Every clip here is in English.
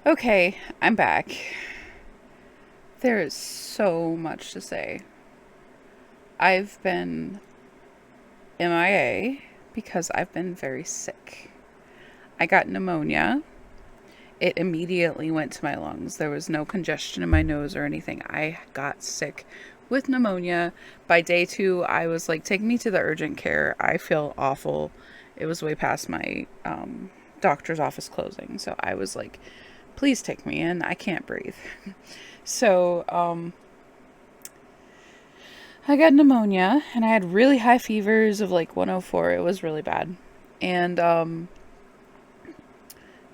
Okay, I'm back. There is so much to say. I've been MIA because I've been very sick. I got pneumonia. It immediately went to my lungs. There was no congestion in my nose or anything. I got sick with pneumonia. By day 2, I was like, take me to the urgent care. I feel awful. It was way past my doctor's office closing. So I was like, please take me in. I can't breathe. So I got pneumonia and I had really high fevers of like 104. It was really bad. And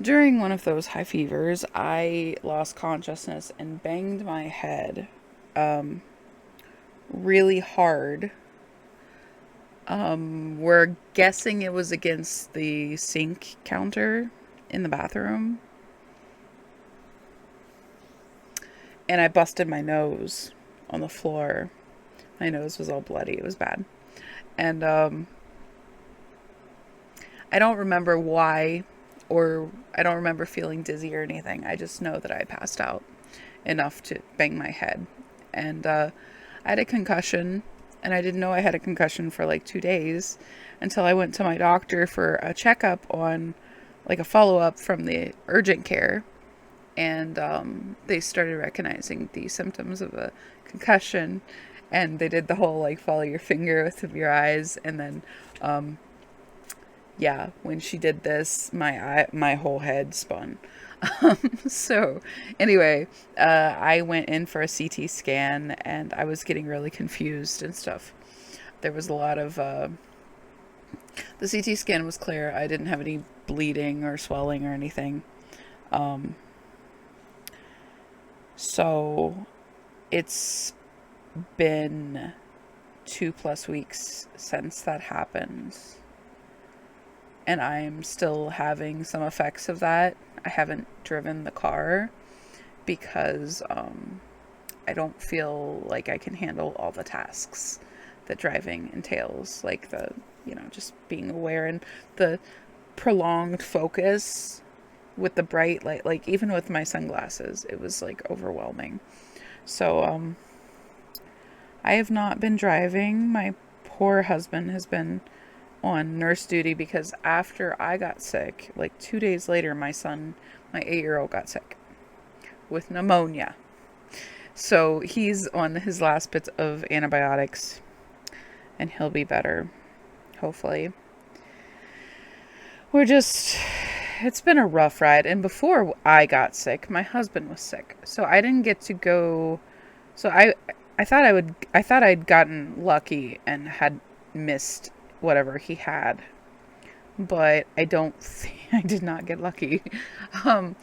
during one of those high fevers, I lost consciousness and banged my head really hard. We're guessing it was against the sink counter in the bathroom. And I busted my nose on the floor. My nose was all bloody. It was bad. And I don't remember why, or I don't remember feeling dizzy or anything. I just know that I passed out enough to bang my head. And I had a concussion, and I didn't know I had a concussion for like 2 days until I went to my doctor for a checkup on like a follow up from the urgent care. And they started recognizing the symptoms of a concussion, and they did the whole like follow your finger with your eyes, and then yeah, when she did this, my whole head spun. So anyway, I went in for a CT scan, and I was getting really confused and stuff. There was a lot of the CT scan was clear. I didn't have any bleeding or swelling or anything. Um, so it's been 2+ weeks since that happened, and I'm still having some effects of that. I haven't driven the car because I don't feel like I can handle all the tasks that driving entails, like just being aware and the prolonged focus with the bright light. Like even with my sunglasses, it was like overwhelming. So I have not been driving. My poor husband has been on nurse duty because after I got sick, like 2 days later, my son, my 8-year-old, got sick with pneumonia. So he's on his last bits of antibiotics, and he'll be better, hopefully. It's been a rough ride. And before I got sick, my husband was sick. So I didn't get to go. So I thought I'd gotten lucky and had missed whatever he had, but I don't think I did not get lucky. Um,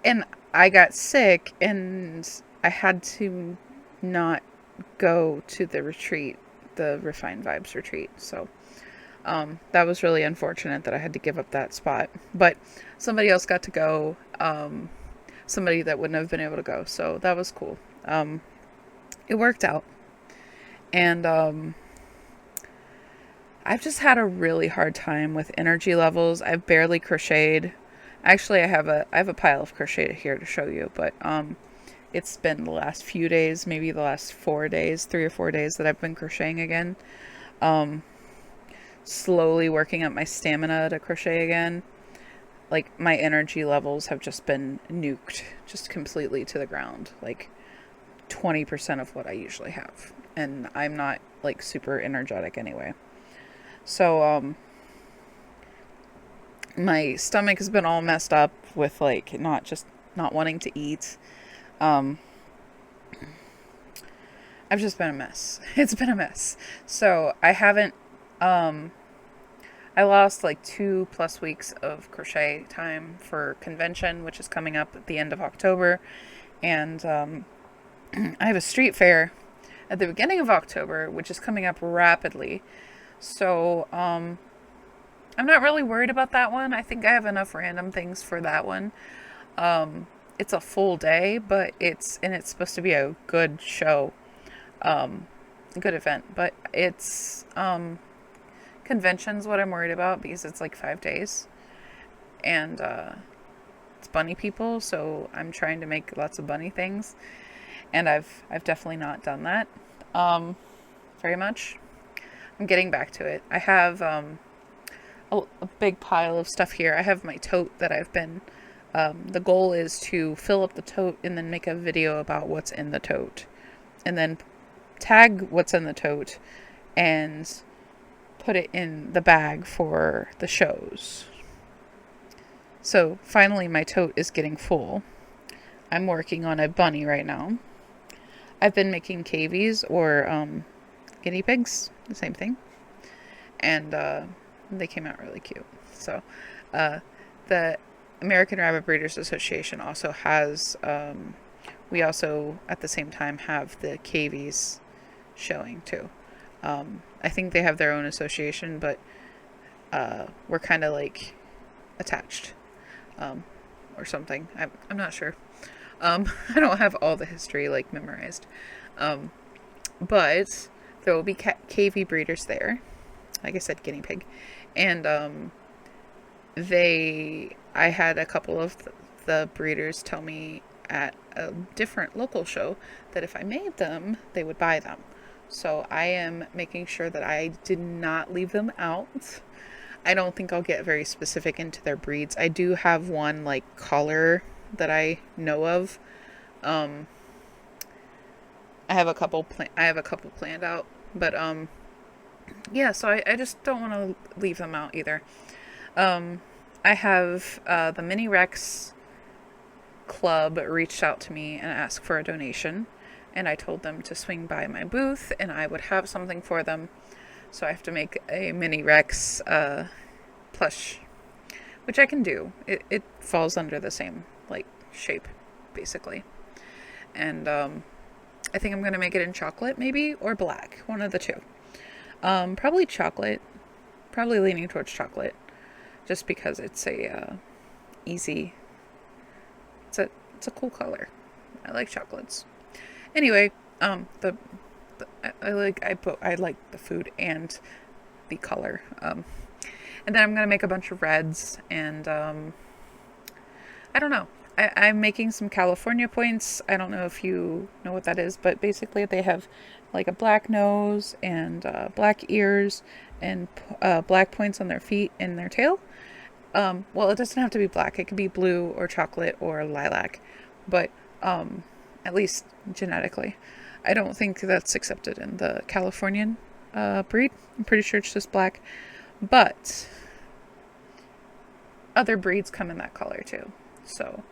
and I got sick, and I had to not go to the retreat, the Refined Vibes retreat. So that was really unfortunate that I had to give up that spot. But somebody else got to go, somebody that wouldn't have been able to go. So that was cool. It worked out. And I've just had a really hard time with energy levels. I've barely crocheted. Actually, I have a pile of crochet here to show you, but it's been the last few days, maybe the last 4 days, 3 or 4 days that I've been crocheting again. Slowly working up my stamina to crochet again. Like my energy levels have just been nuked, just completely to the ground. Like 20% of what I usually have. And I'm not like super energetic anyway. So my stomach has been all messed up with like not wanting to eat. Um I've just been a mess. It's been a mess. So I haven't I lost like 2+ weeks of crochet time for convention, which is coming up at the end of October. And I have a street fair at the beginning of October, which is coming up rapidly. So I'm not really worried about that one. I think I have enough random things for that one. It's a full day, but it's supposed to be a good show, a good event. But it's convention's what I'm worried about because it's like 5 days, and it's bunny people, so I'm trying to make lots of bunny things, and I've definitely not done that very much. I'm getting back to it. I have a big pile of stuff here. I have my tote that I've been the goal is to fill up the tote and then make a video about what's in the tote, and then tag what's in the tote and put it in the bag for the shows. So finally my tote is getting full. I'm working on a bunny right now. I've been making cavies or guinea pigs, the same thing. And they came out really cute. So the American Rabbit Breeders Association also has, we also at the same time have the cavies showing too. I think they have their own association, but we're kind of like attached or something. I'm not sure. I don't have all the history like memorized. But there will be cavy breeders there. Like I said, guinea pig. And I had a couple of the breeders tell me at a different local show that if I made them, they would buy them. So I am making sure that I did not leave them out. I don't think I'll get very specific into their breeds. I do have one like collar that I know of. I have a couple planned out, but yeah, so I just don't want to leave them out either. I have the Mini Rex Club reached out to me and asked for a donation, and I told them to swing by my booth and I would have something for them. So I have to make a Mini Rex plush, which I can do. It falls under the same like shape basically. And I think I'm going to make it in chocolate maybe, or black, one of the two. Probably chocolate, probably leaning towards chocolate, just because it's a easy, it's a cool color. I like chocolates. Anyway, I like the food and the color. And then I'm gonna make a bunch of reds, and I don't know. I'm making some California points. I don't know if you know what that is, but basically they have like a black nose and black ears and black points on their feet and their tail. Well, it doesn't have to be black. It could be blue or chocolate or lilac, but at least genetically. I don't think that's accepted in the Californian breed. I'm pretty sure it's just black, but other breeds come in that color too. So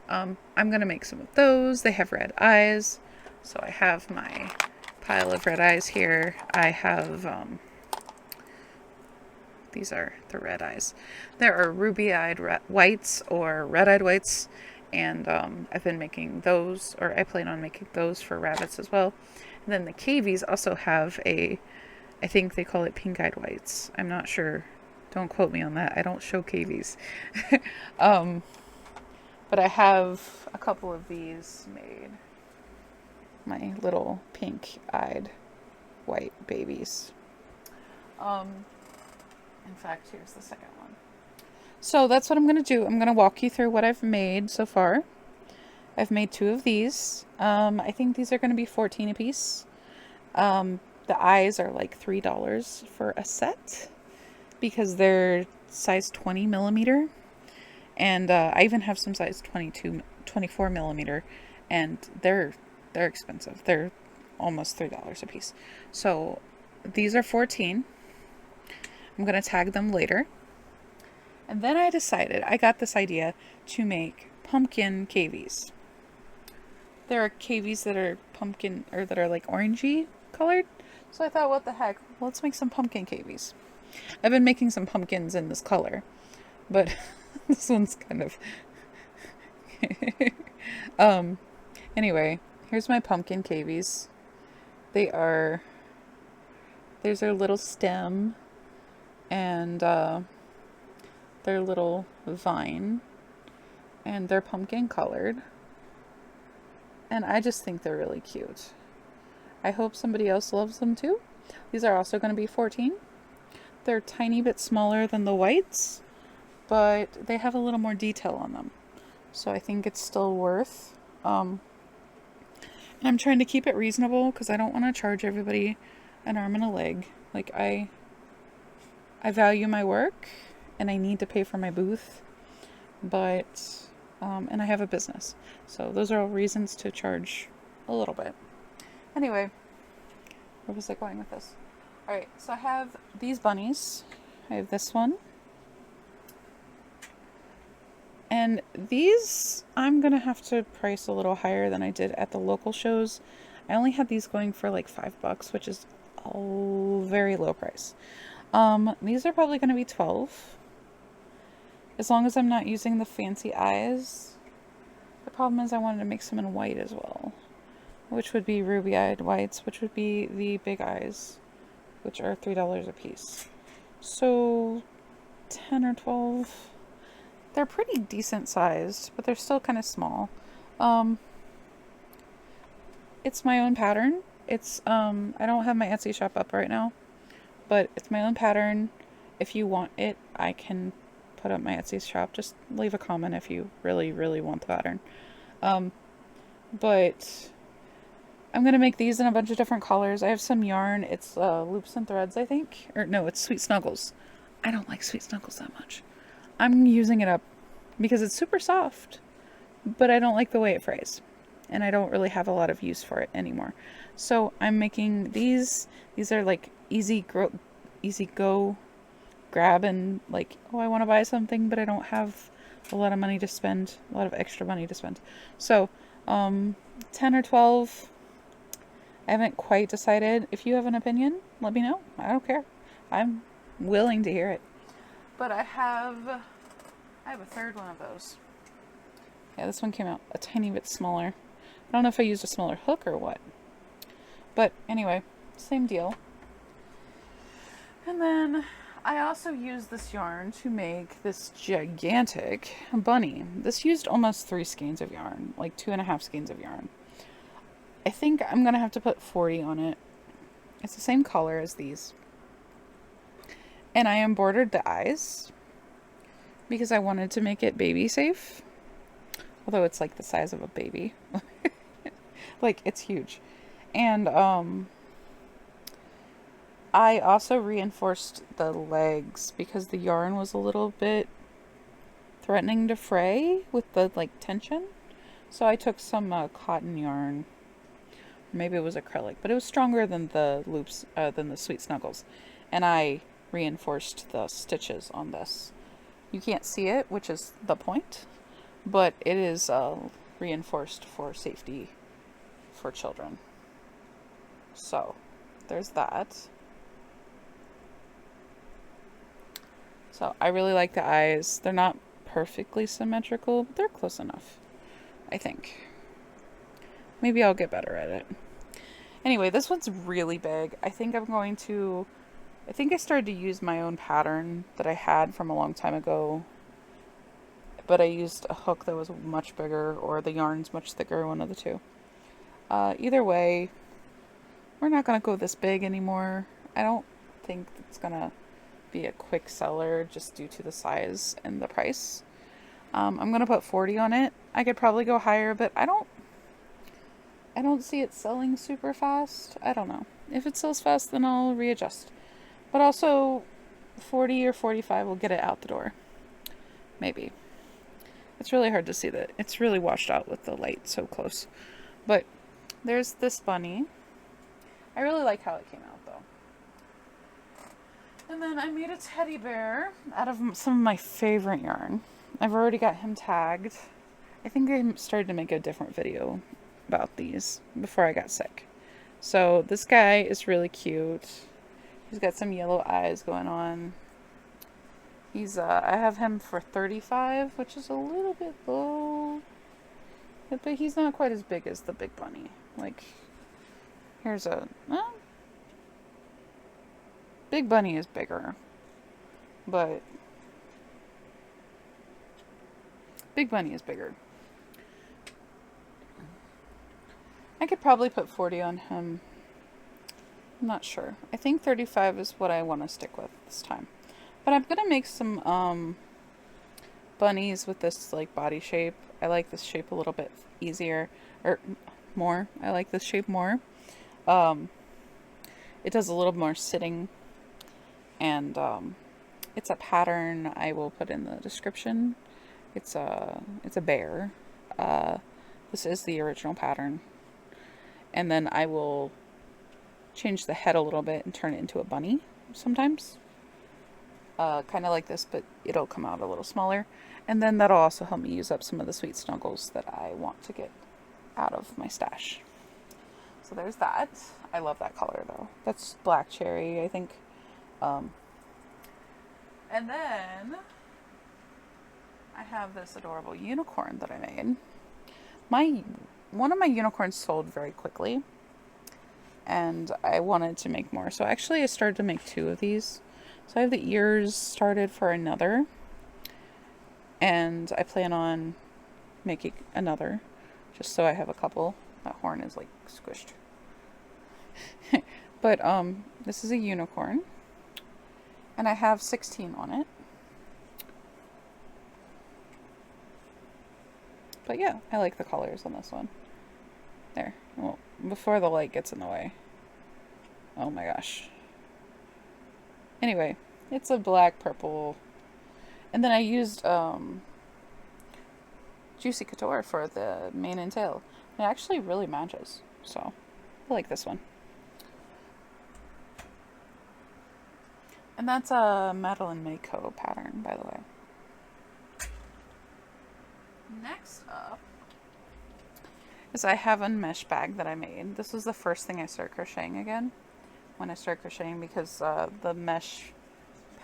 I'm going to make some of those. They have red eyes. So I have my pile of red eyes here. I have, these are the red eyes. There are ruby-eyed whites or red-eyed whites. And I've been making those, or I plan on making those for rabbits as well. And then the cavies also have I think they call it pink-eyed whites. I'm not sure. Don't quote me on that. I don't show cavies. But I have a couple of these made. My little pink-eyed white babies. In fact, here's the second one. So that's what I'm going to do. I'm going to walk you through what I've made so far. I've made 2 of these. I think these are going to be $14 a piece. The eyes are like $3 for a set because they're size 20 millimeter. And I even have some size 24 millimeter, and they're expensive. They're almost $3 a piece. So these are 14. I'm going to tag them later. And then I got this idea to make pumpkin cavies. There are cavies that are pumpkin, or that are like orangey colored. So I thought, what the heck, let's make some pumpkin cavies. I've been making some pumpkins in this color, but this one's kind of anyway, here's my pumpkin cavies. There's their little stem and their little vine, and they're pumpkin colored, and I just think they're really cute. I hope somebody else loves them too. These are also going to be 14. They're a tiny bit smaller than the whites, but they have a little more detail on them. So I think it's still worth. And I'm trying to keep it reasonable because I don't want to charge everybody an arm and a leg. Like I value my work and I need to pay for my booth, but and I have a business. So those are all reasons to charge a little bit. Anyway, where was I going with this? Alright, so I have these bunnies. I have this one. And these, I'm going to have to price a little higher than I did at the local shows. I only had these going for like $5, which is a very low price. These are probably going to be 12. As long as I'm not using the fancy eyes. The problem is I wanted to make some in white as well. Which would be ruby-eyed whites, which would be the big eyes, which are $3 a piece. So 10 or 12. They're pretty decent sized, but they're still kind of small. It's my own pattern. It's I don't have my Etsy shop up right now, but it's my own pattern. If you want it, I can put up my Etsy shop. Just leave a comment if you really, really want the pattern. But I'm gonna make these in a bunch of different colors. I have some yarn. It's Loops and Threads, I think. Or no, it's Sweet Snuggles. I don't like Sweet Snuggles that much. I'm using it up because it's super soft, but I don't like the way it frays. And I don't really have a lot of use for it anymore. So I'm making these. These are like easy go grab and like, oh, I want to buy something, but I don't have a lot of money to spend, a lot of extra money to spend. So 10 or 12. I haven't quite decided. If you have an opinion, let me know. I don't care. I'm willing to hear it. But I have a third one of those. Yeah, this one came out a tiny bit smaller. I don't know if I used a smaller hook or what. But anyway, same deal. And then I also used this yarn to make this gigantic bunny. This used almost 3 skeins of yarn, like 2.5 skeins of yarn. I think I'm going to have to put 40 on it. It's the same color as these. And I embroidered the eyes because I wanted to make it baby safe. Although it's like the size of a baby. Like, it's huge. And I also reinforced the legs because the yarn was a little bit threatening to fray with the like tension. So I took some cotton yarn. Maybe it was acrylic, but it was stronger than the loops, than the Sweet Snuggles. And I reinforced the stitches on this. You can't see it, which is the point, but it is reinforced for safety for children. So there's that. So I really like the eyes. They're not perfectly symmetrical, but they're close enough, I think. Maybe I'll get better at it. Anyway, this one's really big. I think I started to use my own pattern that I had from a long time ago, but I used a hook that was much bigger, or the yarn's much thicker, one of the two. Either way, we're not going to go this big anymore. I don't think it's going to be a quick seller just due to the size and the price. I'm going to put 40 on it. I could probably go higher, but I don't see it selling super fast. I don't know. If it sells fast, then I'll readjust. But also, 40 or 45 will get it out the door. Maybe. It's really hard to see that. It's really washed out with the light so close. But there's this bunny. I really like how it came out, though. And then I made a teddy bear out of some of my favorite yarn. I've already got him tagged. I think I started to make a different video about these before I got sick. So this guy is really cute. He's got some yellow eyes going on. I have him for $35, which is a little bit low. But he's not quite as big as the big bunny. Like, here's big bunny is bigger. But big bunny is bigger. I could probably put 40 on him. I'm not sure. I think 35 is what I want to stick with this time. But I'm going to make some bunnies with this like body shape. I like this shape a little bit easier, or more. I like this shape more. Um, it does a little more sitting, and it's a pattern I will put in the description. It's a bear. This is the original pattern, and then I will change the head a little bit and turn it into a bunny sometimes. Kind of like this, but it'll come out a little smaller. And then that'll also help me use up some of the sweet snuggles that I want to get out of my stash. So there's that. I love that color though. That's black cherry, I think. And then I have this adorable unicorn that I made. One of my unicorns sold very quickly, and I wanted to make more. So actually I started to make 2 of these. So I have the ears started for another, and I plan on making another, just so I have a couple. That horn is like squished. But this is a unicorn, and I have 16 on it. But yeah, I like the colors on this one. There. Well, before the light gets in the way. Oh my gosh. Anyway, it's a black purple. And then I used Juicy Couture for the mane and tail. It actually really matches. So, I like this one. And that's a Madeline Mayco pattern, by the way. Next up is I have a mesh bag that I made. This was the first thing I started crocheting again. When I started crocheting, because the mesh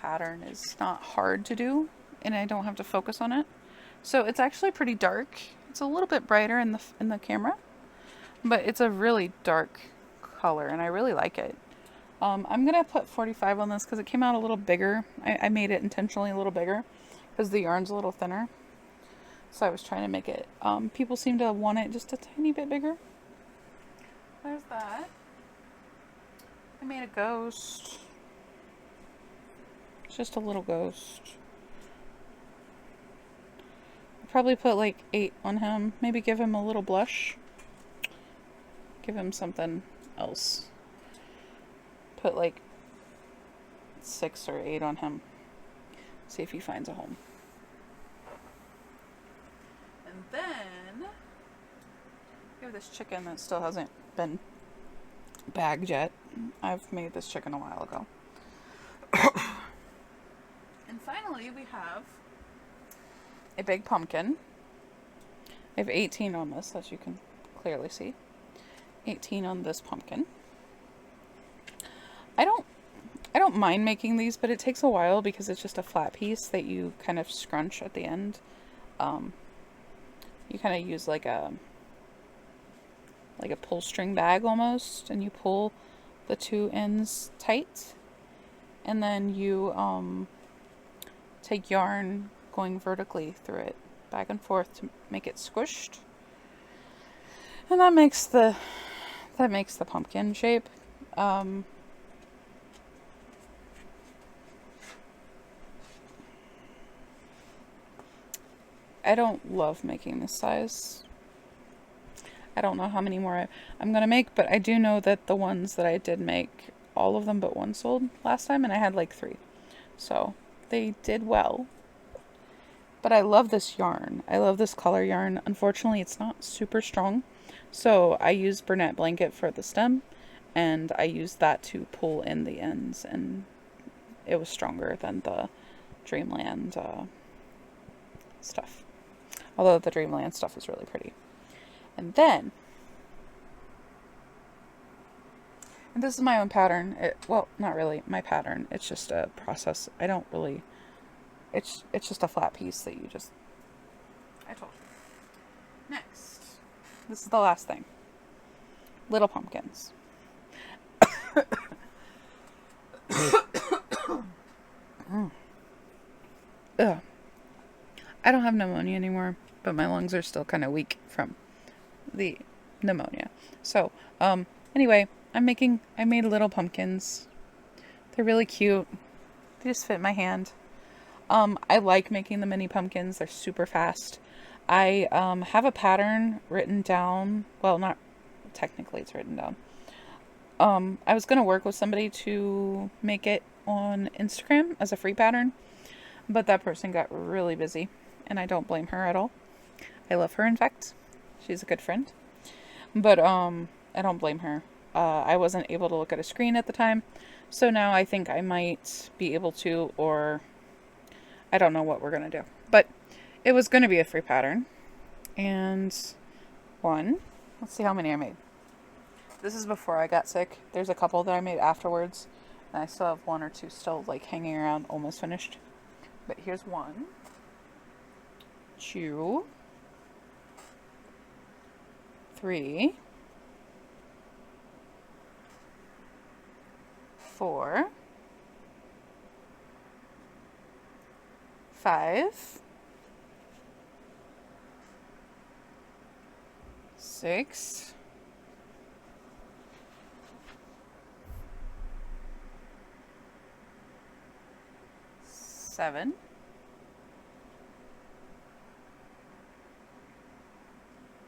pattern is not hard to do and I don't have to focus on it. So it's actually pretty dark. It's a little bit brighter in the camera, but it's a really dark color and I really like it. I'm gonna put 45 on this because it came out a little bigger. I made it intentionally a little bigger because the yarn's a little thinner. So I was trying to make it, people seem to want it just a tiny bit bigger. There's that. I made a ghost. It's just a little ghost. I'll probably put like 8 on him. Maybe give him a little blush. Give him something else. Put like 6 or 8 on him. See if he finds a home. And then we have this chicken that still hasn't been bagged yet. I've made this chicken a while ago. And finally we have a big pumpkin. I have 18 on this, as you can clearly see. 18 on this pumpkin. I don't mind making these, but it takes a while because it's just a flat piece that you kind of scrunch at the end. You kind of use like a pull string bag almost, and you pull the 2 ends tight, and then you take yarn going vertically through it back and forth to make it squished, and that makes the pumpkin shape. I don't love making this size. I don't know how many more I'm going to make, but I do know that the ones that I did make, all of them but one sold last time, and I had like 3. So they did well. But I love this yarn. I love this color yarn. Unfortunately, it's not super strong. So I used Burnett Blanket for the stem, and I used that to pull in the ends, and it was stronger than the Dreamland stuff. Although the Dreamland stuff is really pretty. And then, and this is my own pattern. Well, not really my pattern. It's just a process. I don't really, it's just a flat piece that you just, I told you. Next, this is the last thing. Little pumpkins. Ugh. I don't have pneumonia anymore, but my lungs are still kind of weak from the pneumonia. So, anyway, I made little pumpkins. They're really cute. They just fit my hand. I like making the mini pumpkins. They're super fast. I have a pattern written down. Well, not technically it's written down. I was going to work with somebody to make it on Instagram as a free pattern, but that person got really busy, and I don't blame her at all. I love her, in fact. She's a good friend. But I don't blame her. I wasn't able to look at a screen at the time, so now I think I might be able to, or I don't know what we're going to do. But it was going to be a free pattern. And let's see how many I made. This is before I got sick. There's a couple that I made afterwards, and I still have one or two still like hanging around, almost finished. But here's 1, 2, 3, 4, 5, 6, 7,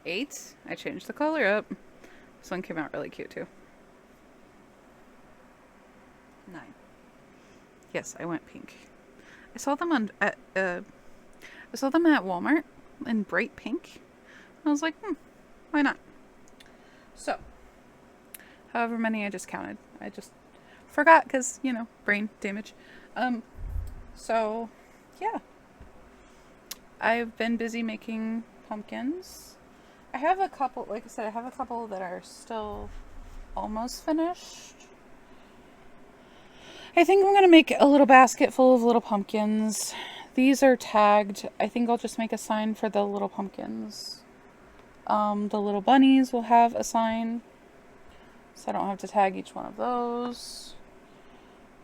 8. I changed the color up. This one came out really cute too. 9. Yes, I went pink. I saw them at Walmart in bright pink. I was like, why not? So, however many I just counted. I just forgot because, brain damage. So, yeah. I've been busy making pumpkins. I have a couple, like I said, I have a couple that are still almost finished. I think I'm going to make a little basket full of little pumpkins. These are tagged. I think I'll just make a sign for the little pumpkins. The little bunnies will have a sign, so I don't have to tag each one of those.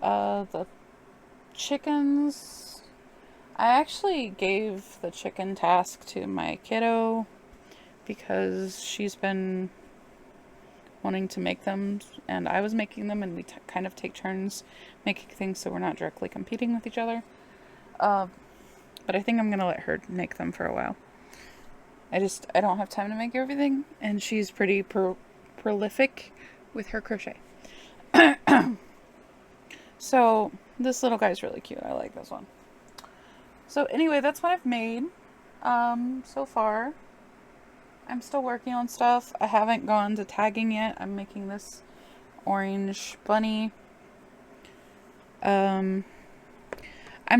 The chickens, I actually gave the chicken task to my kiddo because she's been wanting to make them, and I was making them, and we kind of take turns making things so we're not directly competing with each other. But I think I'm going to let her make them for a while. I don't have time to make everything, and she's pretty prolific with her crochet. So this little guy's really cute. I like this one. So anyway, that's what I've made so far. I'm still working on stuff. I haven't gone to tagging yet. I'm making this orange bunny. I'm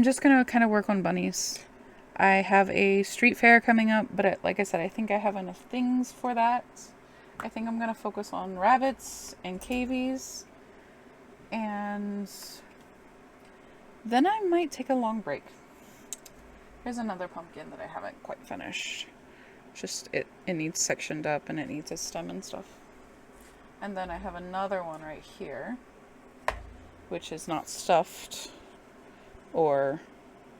just going to kind of work on bunnies. I have a street fair coming up, but like I said, I think I have enough things for that. I think I'm going to focus on rabbits and cavies. And then I might take a long break. Here's another pumpkin that I haven't quite finished. Just it needs sectioned up and it needs a stem and stuff. And then I have another one right here, which is not stuffed or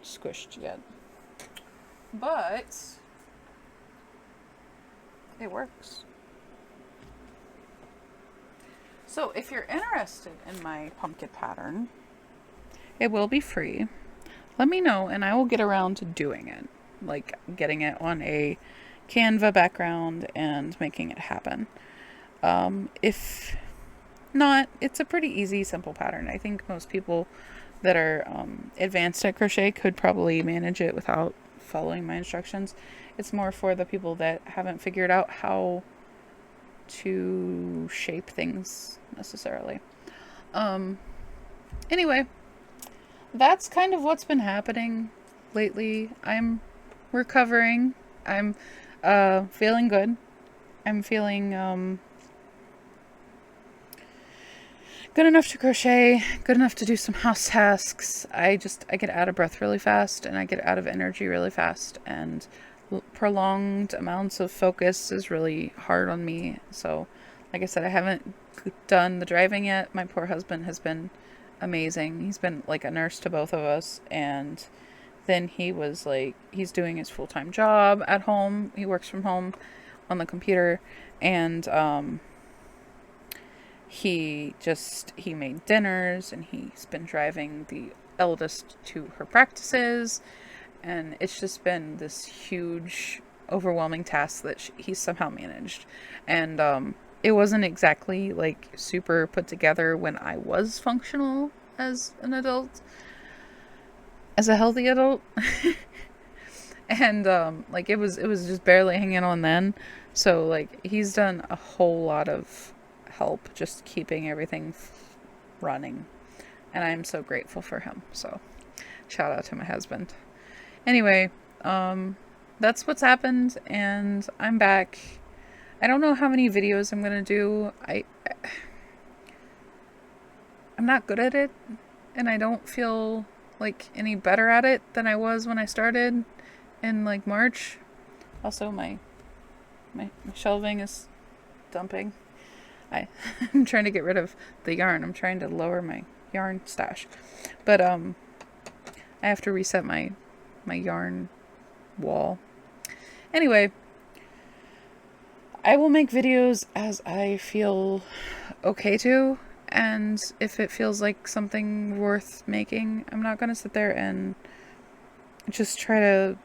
squished yet. But it works. So if you're interested in my pumpkin pattern, it will be free. Let me know and I will get around to doing it. Like getting it on a Canva background and making it happen. If not, it's a pretty easy, simple pattern. I think most people that are advanced at crochet could probably manage it without following my instructions. It's more for the people that haven't figured out how to shape things necessarily. Anyway, that's kind of what's been happening lately. I'm recovering. I'm feeling good. I'm feeling good enough to crochet, good enough to do some house tasks. I get out of breath really fast and I get out of energy really fast, and prolonged amounts of focus is really hard on me. So like I said, I haven't done the driving yet. My poor husband has been amazing. He's been like a nurse to both of us, and then he's doing his full-time job at home. He works from home on the computer, and he made dinners, and he's been driving the eldest to her practices, and it's just been this huge, overwhelming task that he's somehow managed. And it wasn't exactly like super put together when I was functional as an adult, as a healthy adult. And like it was just barely hanging on then. So like he's done a whole lot of help just keeping everything running, and I'm so grateful for him. So shout out to my husband. Anyway, that's what's happened, and I'm back. I don't know how many videos I'm gonna do. I'm not good at it, and I don't feel like any better at it than I was when I started in like March. Also, my shelving is dumping. I'm trying to get rid of the yarn. I'm trying to lower my yarn stash, but I have to reset my yarn wall. Anyway, I will make videos as I feel okay to, and if it feels like something worth making, I'm not gonna sit there and just try to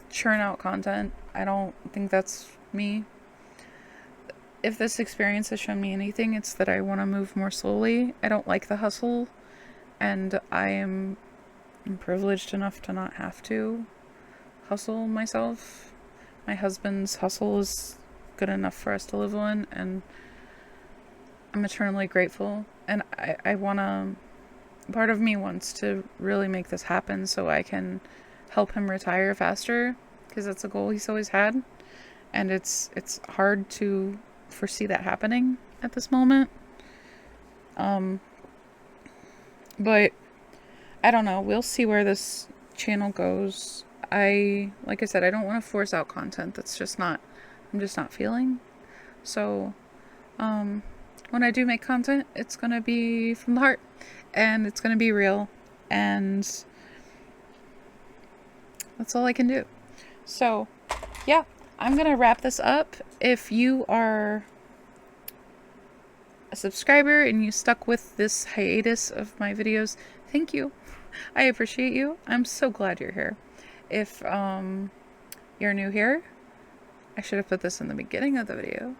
churn out content. I don't think that's me. If this experience has shown me anything, it's that I want to move more slowly. I don't like the hustle, and I'm privileged enough to not have to hustle myself. My husband's hustle is good enough for us to live on, and I'm eternally grateful. And I want to, part of me wants to really make this happen so I can help him retire faster, because that's a goal he's always had, and it's hard to foresee that happening at this moment. But I don't know. We'll see where this channel goes. Like I said, I don't want to force out content that's just not, I'm just not feeling. So, when I do make content, it's gonna be from the heart, and it's gonna be real, and that's all I can do. So, yeah, I'm gonna wrap this up. If you are a subscriber and you stuck with this hiatus of my videos, thank you. I appreciate you. I'm so glad you're here. If you're new here, I should have put this in the beginning of the video.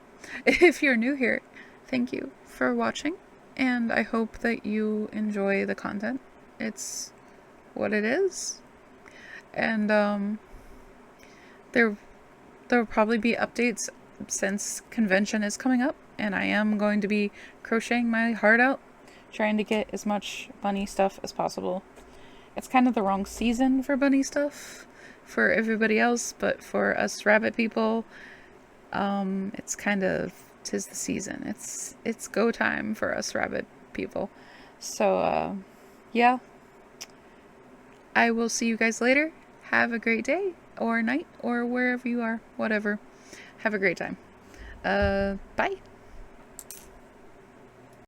If you're new here, thank you for watching, and I hope that you enjoy the content. It's what it is. And there will probably be updates since convention is coming up, and I am going to be crocheting my heart out, trying to get as much bunny stuff as possible. It's kind of the wrong season for bunny stuff for everybody else, but for us rabbit people, it's kind of, 'tis the season. It's go time for us rabbit people. So yeah, I will see you guys later. Have a great day or night or wherever you are, whatever. Have a great time. Bye.